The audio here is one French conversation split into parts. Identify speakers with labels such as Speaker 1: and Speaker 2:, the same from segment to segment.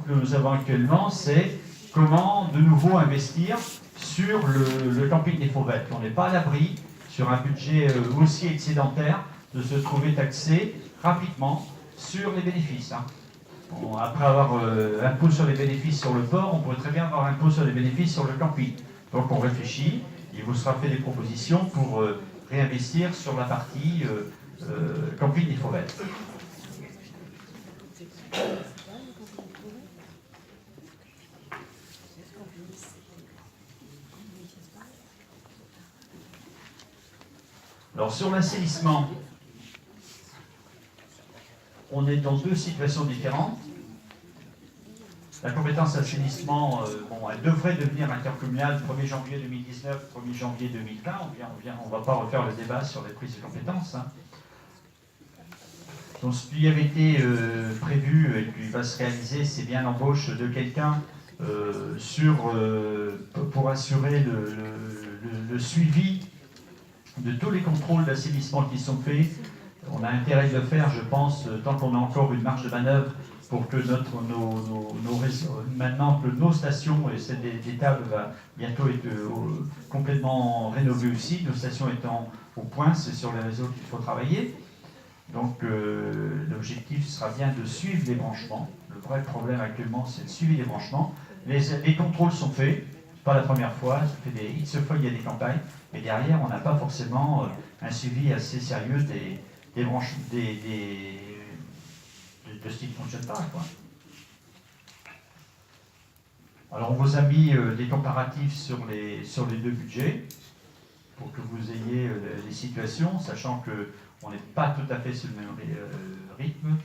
Speaker 1: que nous avons actuellement, c'est comment de nouveau investir sur le camping des Fauvettes. On n'est pas à l'abri, sur un budget aussi excédentaire, de se trouver taxé rapidement sur les bénéfices. Hein. Après avoir impôt sur les bénéfices sur le port, on pourrait très bien avoir impôt sur les bénéfices sur le camping. Donc on réfléchit, il vous sera fait des propositions pour réinvestir sur la partie camping des Fauvettes. Alors sur l'assainissement, on est dans deux situations différentes. La compétence assainissement, elle devrait devenir intercommunale 1er janvier 2019, 1er janvier 2020. On ne va pas refaire le débat sur les prises de compétences. Hein. Donc ce qui avait été prévu et qui va se réaliser, c'est bien l'embauche de quelqu'un pour assurer le suivi de tous les contrôles d'assainissement qui sont faits. On a intérêt de le faire, je pense, tant qu'on a encore une marge de manœuvre pour que maintenant que nos stations, et celle des tables va bientôt être complètement rénovée aussi, nos stations étant au point, c'est sur les réseaux qu'il faut travailler. Donc l'objectif sera bien de suivre les branchements. Le vrai problème actuellement, c'est le suivi des branchements. Les contrôles sont faits, pas la première fois, ça fait des X fois il y a des campagnes, mais derrière on n'a pas forcément un suivi assez sérieux de ce qui ne fonctionne pas. Quoi. Alors on vous a mis des comparatifs sur les deux budgets pour que vous ayez les situations, sachant qu'on n'est pas tout à fait sur le même rythme.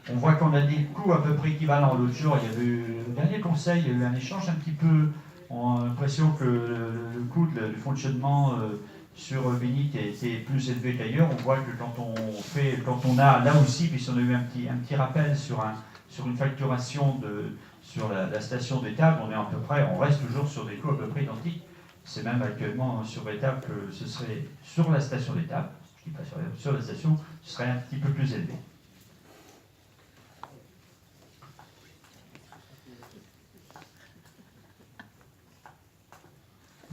Speaker 1: On voit qu'on a des coûts à peu près équivalents. L'autre jour, il y avait le dernier conseil, il y a eu un échange un petit peu. On a l'impression que le coût du fonctionnement sur Binic a été plus élevé qu'ailleurs. On voit que quand on a là aussi, puisqu'on a eu un petit rappel sur une facturation sur la station d'étape, on reste toujours sur des coûts à peu près identiques. C'est même actuellement sur étape que ce serait sur la station d'étape, je ne dis pas sur la station, ce serait un petit peu plus élevé.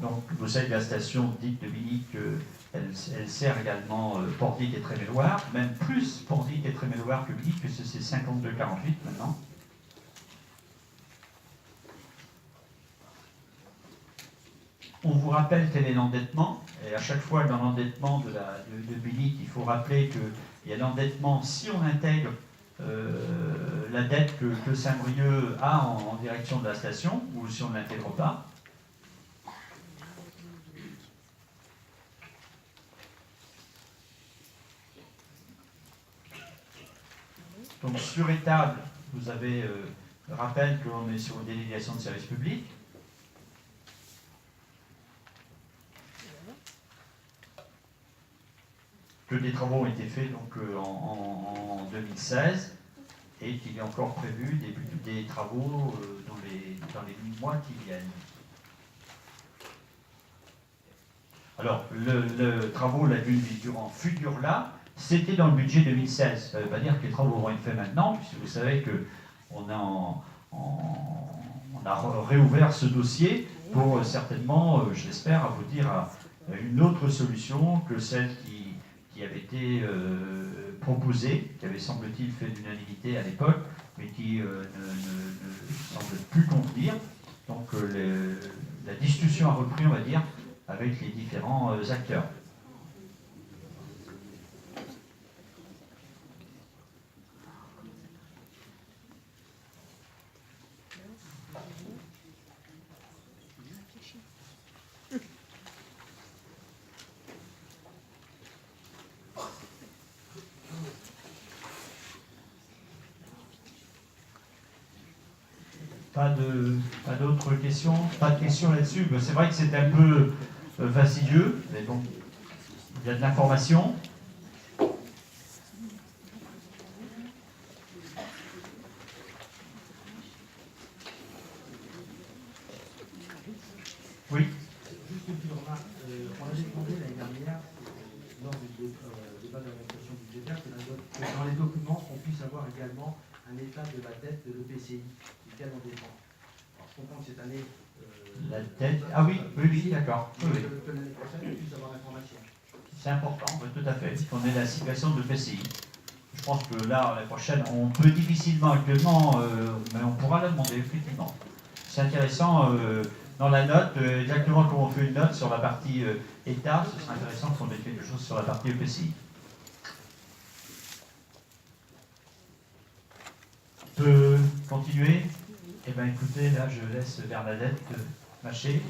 Speaker 1: Donc, vous savez que la station dite de Binic, elle sert également Pordic et Tréméloire, même plus Pordic et Tréméloire que Binic, puisque c'est 52,48 maintenant. On vous rappelle quel est l'endettement, et à chaque fois dans l'endettement de Binic, il faut rappeler qu'il y a l'endettement si on intègre la dette que Saint-Brieuc a en direction de la station, ou si on ne l'intègre pas. Donc sur étable, vous avez rappel qu'on est sur une délégation de service public. Que des travaux ont été faits donc, en 2016 et qu'il est encore prévu des travaux dans les mois qui viennent. Alors, le travaux, la dune durant futur là, c'était dans le budget 2016. Ça ne veut pas dire que les travaux vont être faits maintenant, puisque vous savez qu'on a réouvert ce dossier pour certainement, je l'espère, aboutir à une autre solution que celle qui avait été proposée, qui avait semble-t-il fait l'unanimité à l'époque, mais qui ne semble plus convenir. Donc la discussion a repris, on va dire, avec les différents acteurs. Pas d'autres questions? Pas de questions là-dessus? C'est vrai que c'est un peu fastidieux, mais bon, il y a de l'information. Oui.
Speaker 2: Juste une petite remarque. On avait demandé l'année dernière, lors du débat de l'orientation budgétaire, que la note que dans les documents, on puisse avoir également un état de la dette de l'EPCI, duquel on dépend. Alors, je comprends que cette année...
Speaker 1: la dette... Ah oui, oui, d'accord. Oui, oui.
Speaker 2: Que l'année prochaine, on puisse avoir l'information.
Speaker 1: C'est important, oui, tout à fait, qu'on ait la situation de PCI. Je pense que là, l'année prochaine, on peut difficilement actuellement, mais on pourra la demander, effectivement. C'est intéressant, dans la note, exactement comme on fait une note sur la partie État, ce serait intéressant qu'on ait quelque chose sur la partie EPCI. On peut continuer? Eh bien écoutez, là je laisse Bernadette mâcher.